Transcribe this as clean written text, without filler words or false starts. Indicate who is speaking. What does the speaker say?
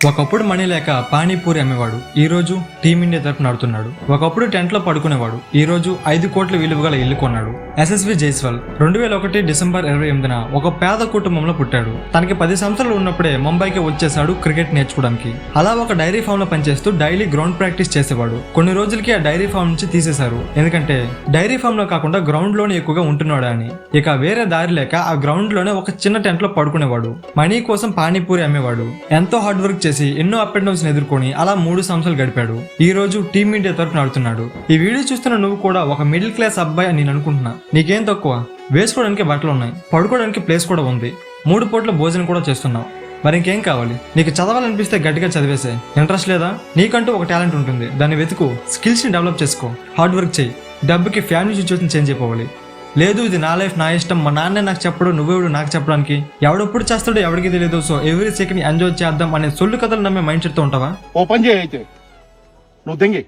Speaker 1: ఒకప్పుడు మనీ లేక పానీపూరి అమ్మేవాడు. ఈ రోజు టీమిండియా తరపున ఆడుతున్నాడు. ఒకప్పుడు టెంట్ లో పడుకునేవాడు. ఈ రోజు 5 కోట్ల విలువ గల ఇల్లు కొన్నాడు. ఎస్ఎస్వి జైస్వాల్ 2001 డిసెంబర్ 28న ఒక పేద కుటుంబంలో పుట్టాడు. తనకి 10 సంవత్సరాలు ఉన్నప్పుడే ముంబైకి వచ్చేసాడు క్రికెట్ నేర్చుకోవడానికి. అలా ఒక డైరీ ఫామ్ లో పనిచేస్తూ డైలీ గ్రౌండ్ ప్రాక్టీస్ చేసేవాడు. కొన్ని రోజులకి ఆ డైరీ ఫామ్ నుంచి తీసేశారు. ఎందుకంటే డైరీ ఫామ్ లో కాకుండా గ్రౌండ్ లోనే ఎక్కువగా ఉంటున్నాడు అని. ఇక వేరే దారి లేక ఆ గ్రౌండ్ లోనే ఒక చిన్న టెంట్ లో పడుకునేవాడు. మనీ కోసం పానీపూరి అమ్మేవాడు. ఎంతో హార్డ్ వర్క్ చేసి ఎన్నో అప్ అండ్ డౌన్స్ ఎదుర్కొని అలా 3 సంవత్సరాలు గడిపాడు. ఈ రోజు టీమిండియా తరపున ఆడుతున్నాడు. ఈ వీడియో చూస్తున్న నువ్వు కూడా ఒక మిడిల్ క్లాస్ అబ్బాయి అని నేను అనుకుంటున్నా. నీకేం తక్కువ? వేసుకోవడానికి బట్టలు ఉన్నాయి, పడుకోవడానికి ప్లేస్ కూడా ఉంది, 3 పూట్ల భోజనం కూడా చేస్తున్నావు. మరి ఇంకేం కావాలి? నీకు చదవాలనిపిస్తే గట్టిగా చదివేసే. ఇంట్రెస్ట్ లేదా? నీకంటూ ఒక టాలెంట్ ఉంటుంది, దాన్ని వెతుకు, స్కిల్స్ ని డెవలప్ చేసుకో, హార్డ్ వర్క్ చేయి. డబ్బుకి ఫ్యామిలీ సిచ్యువేషన్ చేంజ్ అయిపోవాలి. లేదు ఇది నా లైఫ్, నా ఇష్టం, మా నాన్నే నాకు చెప్పడు, నువ్వెవడు నాకు చెప్పడానికి, ఎవడెప్పుడు చేస్తాడో ఎవరికి తెలియదు, సో ఎవ్రీ సెకండ్ ఎంజాయ్ చేద్దాం అనే సొల్లు కథలు నమ్మే మైండ్ సెట్ తో ఉంటావా?
Speaker 2: ఓ పని చేయి, అయితే నువ్వు దెంగి